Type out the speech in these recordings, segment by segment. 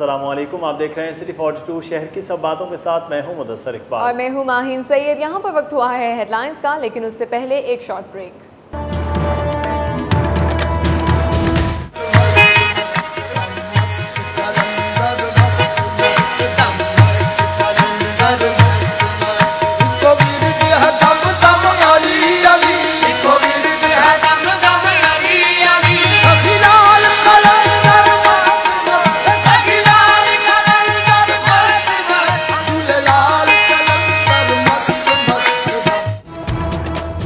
अस्सलामुअलैकुम, आप देख रहे हैं सिटी 42 शहर की सब बातों के साथ। मैं हूं मुदस्सर इकबाल और मैं हूं माहिन सैयद। यहाँ पर वक्त हुआ है हेडलाइंस का, लेकिन उससे पहले एक शॉर्ट ब्रेक।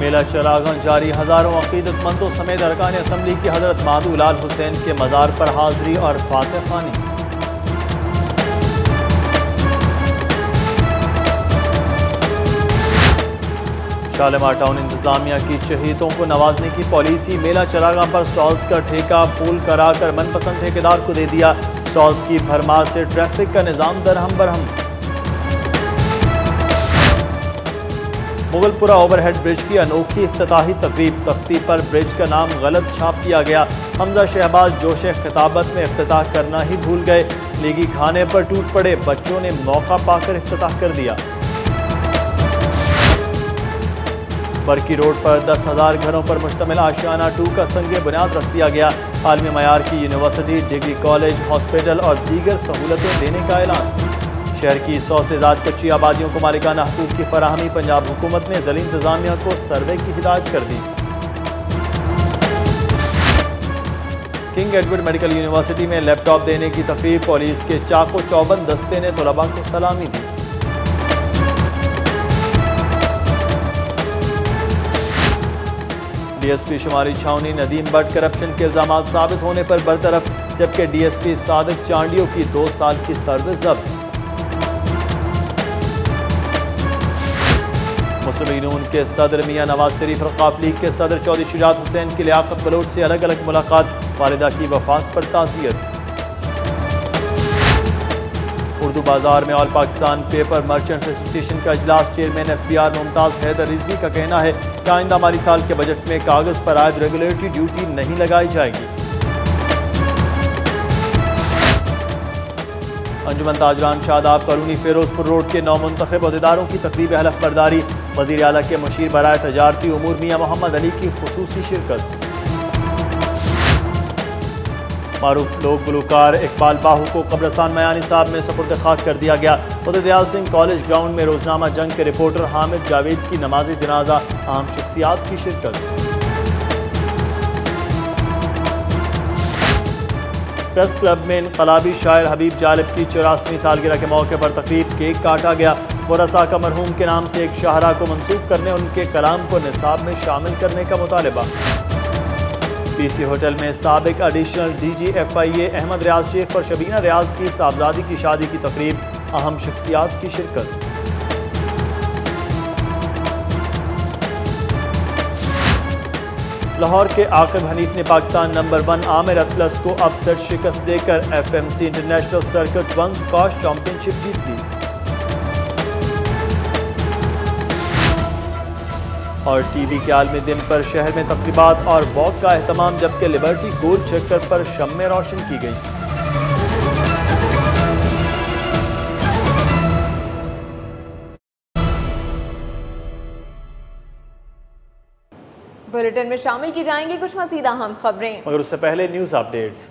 मेला चरागन जारी, हजारों अकीदतमंदों समेत अरकान असम्बली की हजरत मादू लाल हुसैन के मज़ार पर हाजिरी और फातिह ख़वानी। शालीमार टाउन इंतजामिया की शहीदों को नवाजने की पॉलिसी, मेला चरागाह पर स्टॉल्स का ठेका पूल कराकर मनपसंद ठेकेदार को दे दिया। स्टॉल्स की भरमार से ट्रैफिक का निज़ाम दरहम बरहम। मुगलपुरा ओवरहेड ब्रिज की अनोखी इफ्तिताही तकरीब, तख्ती पर ब्रिज का नाम गलत छाप दिया गया। हमजा शहबाज जोशे खिताबत में इफ्तिताह करना ही भूल गए, लीगी खाने पर टूट पड़े, बच्चों ने मौका पाकर इफ्तिताह कर दिया। बरकी रोड पर 10,000 घरों पर मुश्तमिल आशियाना 2 का संगे बुनियाद रख दिया गया। आलमी मयार की यूनिवर्सिटी, डिग्री कॉलेज, हॉस्पिटल और दीगर सहूलतें देने का ऐलान। शहर की 100 से ज़्यादा कच्ची आबादियों को मालिकाना हकूक़ की फराहमी, पंजाब हुकूमत ने ज़िला इंतज़ामिया को सर्वे की हिदायत कर दी। किंग एडवर्ड मेडिकल यूनिवर्सिटी में लैपटॉप देने की तकरीब, पुलिस के चाको चौबंद दस्ते ने तलबा को सलामी दी। DSP शुमारी छावनी नदीम भट्ट करप्शन के इल्जामात साबित होने पर बरतरफ, जबकि DSP सादिक चांडियों की 2 साल की सर्विस जब्त। मुस्लिम लीग नून के सदर मियां नवाज शरीफ और वक़ाफ़ लीग के सदर चौधरी शुजात हुसैन की लियाकत बलोच से अलग अलग मुलाकात, वालिदा की वफात पर ताज़ियत। उर्दू बाजार में all Pakistan paper merchants association का इजलास, चेयरमैन FPR मुमताज़ हैदर रिजवी का कहना है कि आइंदा माली साल के बजट में कागज़ पर आयद रेगुलेटरी ड्यूटी नहीं लगाई जाएगी। अंजुमन ताजरान शादाब कॉलोनी फिरोजपुर रोड के नौमुंतखब अहदेदारों की तकरीब हलफ बरदारी, वज़ीर आला के मुशीर बराए तजारती उमूर मियां मोहम्मद अली की खुसूसी शिरकत। मारूफ लोक गुलकार इकबाल बाहू को कब्रस्तान मयानी साहब में सुपुर्द खाक कर दिया गया। उदय दयाल सिंह कॉलेज ग्राउंड में रोजनामा जंग के रिपोर्टर हामिद जावेद की नमाज जनाजा, अहम शख्सियात की शिरकत। प्रेस क्लब में इनकलाबी शायर हबीब जालिब की 84वीं सालगिरह के मौके पर तकरीब, केक काटा गया। वरसा का मरहूम के नाम से एक शाहरा को मंसूब करने, उनके कलाम को निसाब में शामिल करने का मुतालबा। PC होटल में साबिक एडिशनल DG FIA अहमद रियाज शेख और शबीना रियाज की साहबजादी की शादी की तकरीब, अहम शख्सियात की शिरकत। लाहौर के आकिब हनीफ ने पाकिस्तान नंबर 1 आमिर अतलस को अपसेट शिकस्त देकर FMC international circuit 1 squash championship जीत ली। और TV के आलमी दिन पर शहर में तकरीबात और वॉक का एहतमाम, जबकि लिबर्टी गोल चक्कर पर शम्में रोशन की गई। बुलेटिन में शामिल की जाएंगी कुछ मज़ीद अहम खबरें, मगर उससे पहले न्यूज़ अपडेट्स।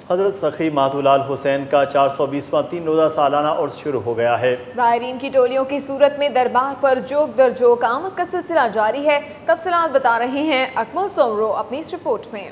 हजरत सखी मादू लाल हुसैन का 420वां 3 रोज़ा सालाना उर्स शुरू हो गया है। ज़ायरीन की टोलियों की सूरत में दरबार पर जोक दर जोक आमद का सिलसिला जारी है। तफसीलात बता रहे हैं अकमल सोमरो अपनी इस रिपोर्ट में।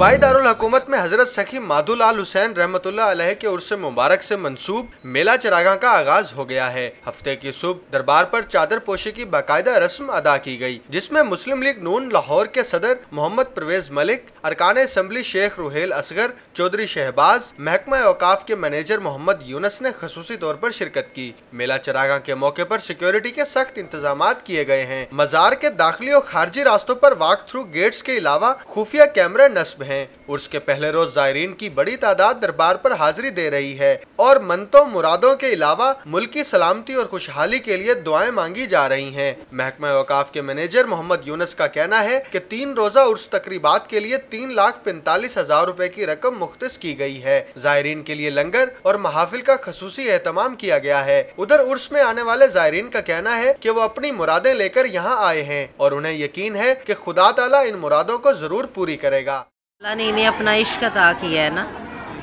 सूबाई दारुल हुकूमत में हजरत सखी माधुलाल हुसैन रहमतुल्लाह अलैह के उर्स मुबारक से मंसूब मेला चरागाह का आगाज हो गया है। हफ्ते की सुबह दरबार पर चादर पोशी की बाकायदा रस्म अदा की गई, जिसमें मुस्लिम लीग नून लाहौर के सदर मोहम्मद परवेज मलिक, अरकान असम्बली शेख रुहेल असगर, चौधरी शहबाज, महकमा औकाफ के मैनेजर मोहम्मद यूनस ने खसूसी तौर पर शिरकत की। मेला चरागाह के मौके पर सिक्योरिटी के सख्त इंतजामात किए गए हैं। मजार के दाखिली और खारजी रास्तों पर वॉक थ्रू गेट्स के अलावा खुफिया कैमरे नस्ब हैं। उर्स के पहले रोज जायरीन की बड़ी तादाद दरबार पर हाजिरी दे रही है और मनतों मुरादों के अलावा मुल्क की सलामती और खुशहाली के लिए दुआएं मांगी जा रही हैं। महकमा औकाफ के मैनेजर मोहम्मद यूनस का कहना है कि 3 रोजा उर्स तकरीबात के लिए 3,45,000 रुपए की रकम मुख्तस की गई है। जायरीन के लिए लंगर और महाफिल का खसूसी एहतमाम किया गया है। उधर उर्स में आने वाले जायरीन का कहना है कि वो अपनी मुरादें लेकर यहाँ आए हैं और उन्हें यकीन है कि खुदा ताला इन मुरादों को जरूर पूरी करेगा। अल्लाह ने इन्हें अपना इश्क अता किया है ना,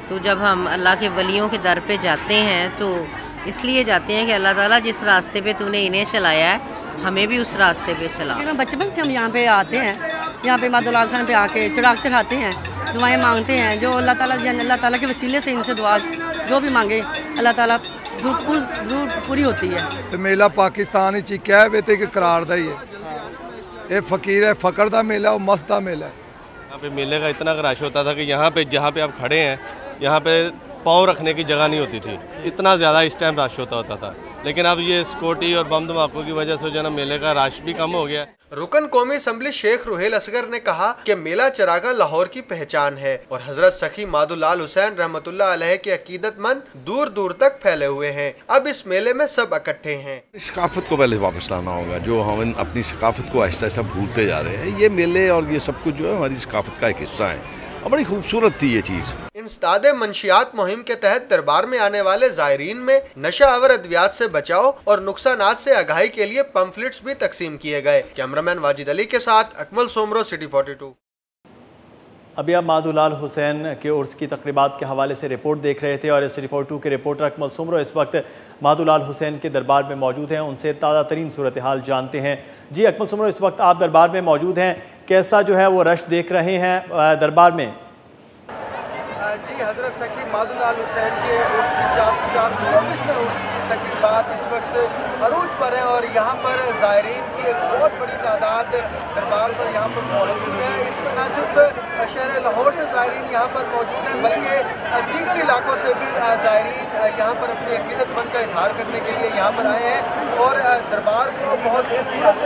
तो जब हम अल्लाह के वलियों के दर पे जाते हैं तो इसलिए जाते हैं कि अल्लाह ताला जिस रास्ते पे तूने इन्हें चलाया है हमें भी उस रास्ते पे चला। बचपन से हम यहाँ पे आते हैं, यहाँ पे माधुलाल हुसैन पे आके चढ़ाक चढ़ाते हैं, दुआएं मांगते हैं। जो अल्लाह ताला के वसीले से इनसे दुआ जो भी मांगे अल्लाह ताला जरूर पूरी होती है। तो मेला पाकिस्तान ही क्या है बेटे के करार दा ही है, ये फकीर है, फकर दा मेला और मस्त दा मेला है। यहाँ पे मेले का इतना रश होता था कि यहाँ पे जहाँ पे आप खड़े हैं यहाँ पे पाँव रखने की जगह नहीं होती थी, इतना ज़्यादा इस टाइम रश होता था। लेकिन अब ये सिक्योरिटी और बम धमाकों की वजह से जो है मेले का रश भी कम हो गया। रुकन कौमी असम्बली शेख रुहेल असगर ने कहा कि मेला चरागाह लाहौर की पहचान है और हजरत सखी माधुलाल हुसैन रहमतुल्लाह अलैह के अकीदतमंद दूर दूर तक फैले हुए हैं। अब इस मेले में सब इकट्ठे हैं। सकाफत को पहले वापस लाना होगा, जो हम अपनी सकाफत को आहिस्ता आहिस्ता भूलते जा रहे हैं। ये मेले और ये सब कुछ जो है हमारी सकाफत का एक हिस्सा है और बड़ी खूबसूरत थी ये चीज़। इंसदादे मंशियात मुहिम के तहत दरबार में आने वाले जायरीन में नशा आवर अद्वियात से बचाव और नुकसानात से आगाही के लिए पम्फलेट्स भी तकसीम किए गए। कैमरामैन वाजिद अली के साथ अकमल सोमरो, सिटी 42। अभी आप माधुलाल हुसैन के उर्स की तकरीबात के हवाले से रिपोर्ट देख रहे थे और सिटी 42 के रिपोर्टर अकमल सोमरो इस वक्त माधुलाल हुसैन के दरबार में मौजूद हैं। उनसे ताज़ा तरीन सूरत हाल जानते हैं। जी अकमल सोमरो, इस वक्त आप दरबार में मौजूद हैं, कैसा जो है वो रश देख रहे हैं दरबार में? जी, हजरत सखी माधुलाल हुसैन के उर्स की 424वें उर्स की तकरीबात इस वक्त अरूज पर है और यहाँ पर ज़ायरीन की एक बहुत बड़ी तादाद दरबार पर यहाँ पर मौजूद है। इसमें न सिर्फ शहर लाहौर से ज़ायरीन यहाँ पर मौजूद हैं बल्कि दीगर इलाकों से भी ज़ायरीन यहाँ पर अपनी अकीदतमंद का इजहार करने के लिए यहाँ पर आए हैं और दरबार को बहुत खूबसूरत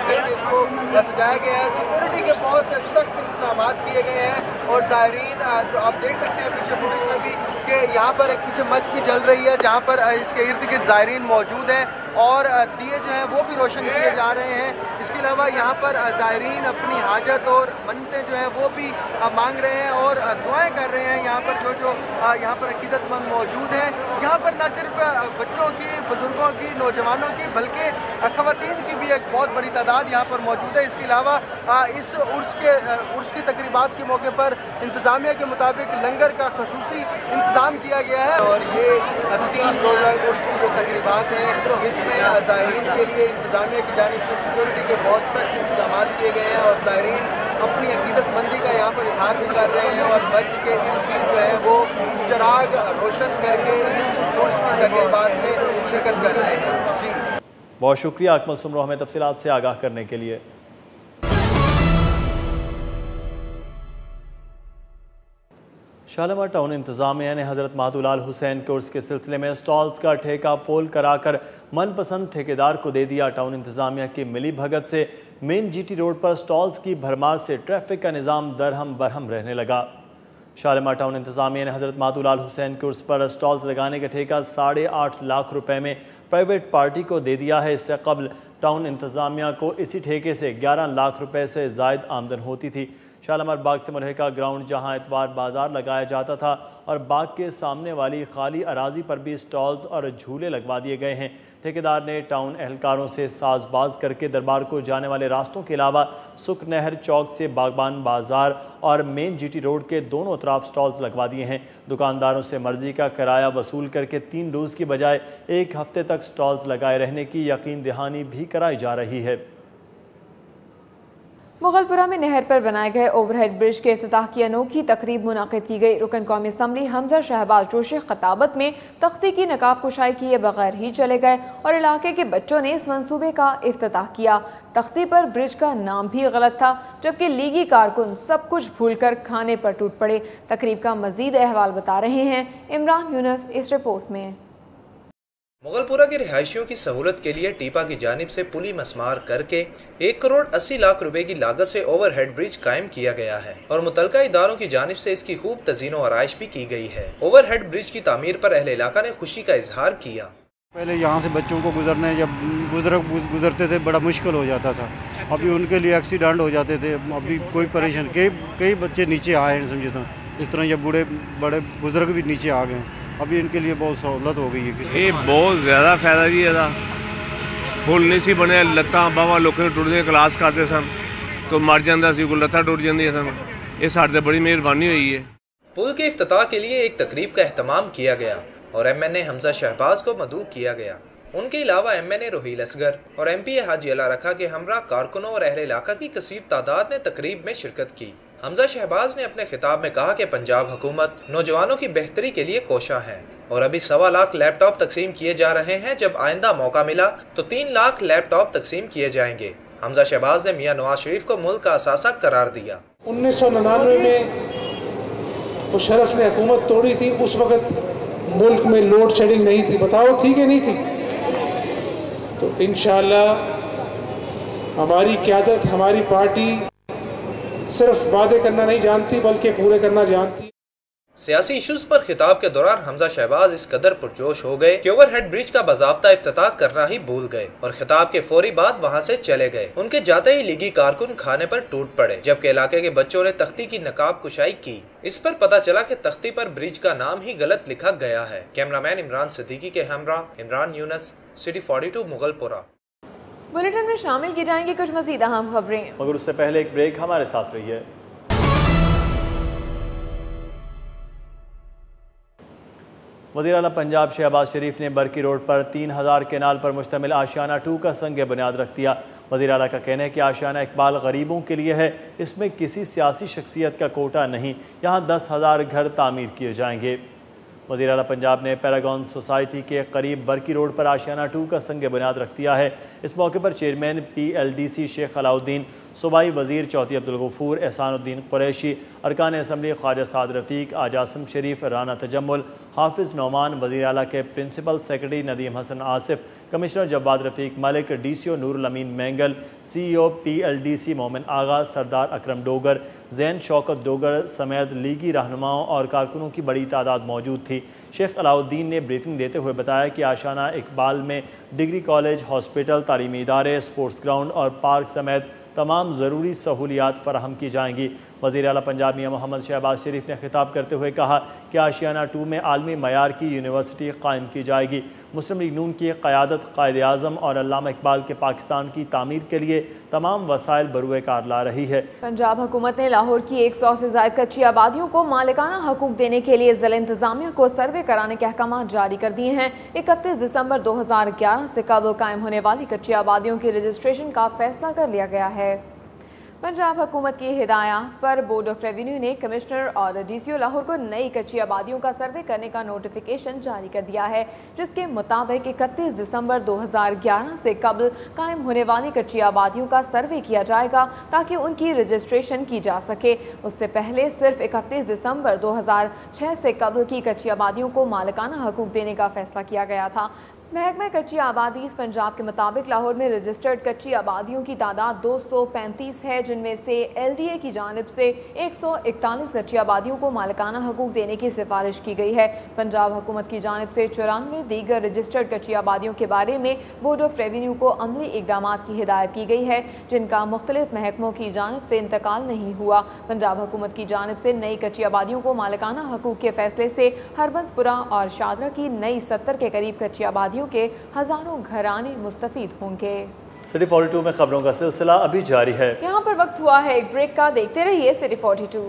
करके इसको सजाया गया है। सिक्योरिटी के बहुत सख्त इंतजाम किए गए हैं और ज़ायरीन जो आप देख सकते हैं पीछे फुटेज में भी कि यहाँ पर एक पीछे मच भी चल रही है जहाँ पर इसके इर्द गिर्द ज़ायरीन मौजूद हैं और दिए जो हैं वो भी रोशन किए जा रहे हैं। इसके अलावा यहाँ पर ज़ायरीन अपनी हाजत और मन्नतें जो हैं वो भी मांग रहे हैं और दुआएं कर रहे हैं। यहाँ पर जो यहाँ पर अकीदतमंद मौजूद हैं, यहाँ पर न सिर्फ बच्चों की, बुजुर्गों की, नौजवानों की बल्कि ख़वातीन की भी एक बहुत बड़ी तादाद यहाँ पर मौजूद है। इसके अलावा इस उर्स की तकरीबात के मौके पर इंतज़ामिया के मुताबिक लंगर का खसूसी इंतज़ाम किया गया है और ये 3 रोज़ा उर्स की जो तकरीबात हैं इसमें ज़ायरीन के लिए इंतज़ामिया की जानिब से सिक्योरिटी के बहुत सख्त इंतजाम किए गए हैं और ज़ायरीन अपनी अकीदतमंदी का यहाँ पर इजहार भी कर रहे हैं और मस्जिद के इर्द गिर्द जो है वो चिराग रोशन करके इस उर्स की तकरीबात में शिरकत कर रहे हैं। जी बहुत शुक्रिया अकमल सोमरो हमें तफसीलात से आगाह करने के लिए। शालामार टाउन इंतजामिया ने हज़रत माधुलाल हुसैन के उर्स के सिलसिले में स्टॉल्स का ठेका पोल कराकर मनपसंद ठेकेदार को दे दिया। टाउन इंतजामिया की मिली भगत से मेन GT रोड पर स्टॉल्स की भरमार से ट्रैफिक का निज़ाम दरहम बरहम रहने लगा। शालामार टाउन इंतजामिया ने हज़रत माधुलाल हुसैन के उर्स पर स्टॉल्स लगाने का ठेका 8.5 लाख रुपए में प्राइवेट पार्टी को दे दिया है। इससे कबल टाउन इंतजामिया को इसी ठेके से 11 लाख रुपए से ज़ायद आमदन होती थी। शालामार बाग से मुल्हिका ग्राउंड जहां इतवार बाजार लगाया जाता था और बाग के सामने वाली खाली अराजी पर भी स्टॉल्स और झूले लगवा दिए गए हैं। ठेकेदार ने टाउन एहलकारों से साजबाज करके दरबार को जाने वाले रास्तों के अलावा सुख नहर चौक से बागबान बाजार और मेन GT रोड के दोनों तरफ स्टॉल्स लगवा दिए हैं। दुकानदारों से मर्जी का किराया वसूल करके 3 रोज़ की बजाय 1 हफ्ते तक स्टॉल्स लगाए रहने की यकीन दहानी भी कराई जा रही है। मुगलपुरा में नहर पर बनाए गए ओवरहेड ब्रिज के इफ्तिताह की अनोखी तकरीब मुनाकिद की गई। रुकन कौमी असम्बली हमजा शहबाज जोशी खताबत में तख्ती की नकाब कुशाई किए बगैर ही चले गए और इलाके के बच्चों ने इस मंसूबे का इफ्तिताह किया। तख्ती पर ब्रिज का नाम भी गलत था, जबकि लीगी कारकुन सब कुछ भूलकर खाने पर टूट पड़े। तकरीब का मजीद अहवाल बता रहे हैं इमरान यूनुस इस रिपोर्ट में। मुगलपुरा के रिहायशियों की सहूलत के लिए टीपा की जानिब से पुली मस्मार करके 1 करोड़ 80 लाख रुपए की लागत से ओवरहेड ब्रिज कायम किया गया है और मुतलका इदारों की जानिब से इसकी खूब तज़ीन और आराइश भी की गई है। ओवरहेड ब्रिज की तामीर पर अहले इलाका ने खुशी का इजहार किया। पहले यहाँ से बच्चों को गुजरने जब गुजरते थे बड़ा मुश्किल हो जाता था, अभी उनके लिए एक्सीडेंट हो जाते थे, अभी कोई परेशान कई बच्चे नीचे आए हैं समझे तो, इस तरह जब बड़े बुजुर्ग भी नीचे आ गए, अभी इनके लिए बहुत सहूलत हो गई है। ये बहुत ज़्यादा फायदा जी ਇਹਦਾ पुल नहीं सी बने ਲੱਤਾਂ ਬਾਹਾਂ ਲੋਕਾਂ ਨੂੰ ਟੁੱਟਦੇ ਕਲਾਸ ਕਰਦੇ ਸਨ तो मर ਜਾਂਦਾ ਸੀ, ਕੋਈ ਲੱਤਾਂ ਟੁੱਟ ਜਾਂਦੀਆਂ ਸਨ। ਇਹ ਸਾਡੇ ਤੇ ਬੜੀ ਮਿਹਰਬਾਨੀ ਹੋਈ है। पुल के इफ्तिताह के लिए एक तकरीब का एहतमाम किया गया और MNA हमजा शहबाज को मदऊ किया गया। उनके अलावा MNA रोहील असगर और MPA हाजी अला रखा के हमरा कारकुनों और अहले इलाका की कसीर तादाद ने तकरीब में शिरकत की। हमजा शहबाज ने अपने खिताब में कहा कि पंजाब हुकूमत नौजवानों की बेहतरी के लिए कोशा है और अभी 1.25 लाख लैपटॉप तकसीम किए जा रहे हैं। जब आइंदा मौका मिला तो 3 लाख लैपटॉप तकसीम किए जाएंगे। हमजा शहबाज ने मियां नवाज शरीफ को मुल्क का असासा करार दिया। 1999 में मुशर्रफ ने हुकूमत तोड़ी थी, उस वक्त मुल्क में लोड शेडिंग नहीं थी, बताओ थी कि नहीं थी? तो इंशाअल्लाह हमारी क़यादत, हमारी पार्टी सिर्फ वादे करना नहीं जानती बल्कि पूरे करना जानती। सियासी इशूज पर खिताब के दौरान हमजा शहबाज इस कदर पुरजोश हो गए कि ओवरहेड ब्रिज का बाज़ाब्ता इफ्तिताह करना ही भूल गए और खिताब के फौरी बाद वहां से चले गए। उनके जाते ही लीगी कारकुन खाने पर टूट पड़े, जबकि इलाके के बच्चों ने तख्ती की नकाब कुशाई की। इस पर पता चला कि तख्ती पर ब्रिज का नाम ही गलत लिखा गया है। कैमरामैन इमरान सिद्दीकी के हमरा इमरान यूनुस, सिटी 42 मुगलपुरा। बुलेटिन में शामिल की जाएंगी कुछ मजीद अहम खबरें, मगर उससे पहले एक ब्रेक। हमारे साथ रहिए। वज़ीर आला पंजाब शहबाज शरीफ ने बरकी रोड पर 3000 केनाल पर मुश्तमिल आशियाना 2 का संग बुनियाद रख दिया। वज़ीर आला का कहना है कि आशियाना इकबाल गरीबों के लिए है, इसमें किसी सियासी शख्सियत का कोटा नहीं। यहाँ 10,000 घर तामीर किए जाएंगे। वज़ीर आला पंजाब ने पैरागॉन सोसाइटी के करीब बरकी रोड पर आशियाना 2 का संग बुनियाद रख दिया है। इस मौके पर चेयरमैन PLDC शेख अलाउद्दीन, सूबाई वज़ीर चौधरी अब्दुल गफूर, एहसानुद्दीन कुरैशी, अरकान असम्बली ख्वाजा साद रफ़ीक, आजासम शरीफ, राना तजम्मुल, हाफिज़ नौमान, वज़ीर आला के principal secretary Nadeem Hassan Asif, commissioner Jawad Rafique Malik, DCO Noorul Amin Mengal, CEO PLDC मोमिन आगा, सरदार अकरम डोगर, जैन शौकत डोगर समेत लीगी रहनुमाओं और कारकुनों की बड़ी तादाद मौजूद थी। शेख अलाउद्दीन ने ब्रीफिंग देते हुए बताया कि आशियाना इकबाल में डिग्री कॉलेज, हॉस्पिटल, तालीमी इदारे, स्पोर्ट्स ग्राउंड और पार्क समेत तमाम ज़रूरी सहूलियात फ़राहम की जाएंगी। वज़ीर आला पंजाब मियां मोहम्मद शहबाज शरीफ ने खिताब करते हुए कहा कि आशियाना 2 में आलमी मयार की यूनिवर्सिटी कायम की जाएगी। मुस्लिम लीग नून की क़यादत कायदे आज़म और अल्लामा इकबाल के पाकिस्तान की तामीर के लिए तमाम वसाइल बरूए कार ला रही है। पंजाब हुकूमत ने लाहौर की 100 से ज़ायद कच्ची आबादियों को मालिकाना हकूक देने के लिए ज़िला इंतज़ामिया को सर्वे कराने के अहकाम जारी कर दिए हैं। 31 दिसंबर 2011 से कबल कायम होने वाली कच्ची आबादियों की रजिस्ट्रेशन का फैसला कर लिया गया है। पंजाब हुकूमत की हिदायत पर बोर्ड ऑफ रेवेन्यू ने कमिश्नर और DCO लाहौर को नई कच्ची आबादियों का सर्वे करने का नोटिफिकेशन जारी कर दिया है, जिसके मुताबिक 31 दिसंबर 2011 से कबल कायम होने वाली कच्ची आबादियों का सर्वे किया जाएगा ताकि उनकी रजिस्ट्रेशन की जा सके। उससे पहले सिर्फ 31 दिसंबर 2006 से कबल की कच्ची आबादियों को मालिकाना हकूक देने का फैसला किया गया था। महकमा कच्ची आबादी पंजाब के मुताबिक लाहौर में रजिस्टर्ड कच्ची आबादियों की तादाद 235 है, जिनमें से LDA की जानिब से 141 कच्ची आबादियों को मालिकाना हकूक देने की सिफारिश की गई है। पंजाब हुकूमत की जानिब से 94 दीगर रजिस्टर्ड कच्ची आबादियों के बारे में बोर्ड ऑफ रेवेन्यू को अमली इकदाम की हिदायत की गई है, जिनका मुख्तलिफ महकमों की जानिब से इंतकाल नहीं हुआ। पंजाब हुकूमत की जानिब से नई कच्ची आबादियों को मालिकाना हकूक के फैसले से हरबंसपुरा और शादरा की नई 70 के करीब कच्ची आबादियों के हजारों घराने मुस्तफीद होंगे। सिटी 42 में खबरों का सिलसिला अभी जारी है। यहाँ पर वक्त हुआ है एक ब्रेक का, देखते रहिए सिटी 42।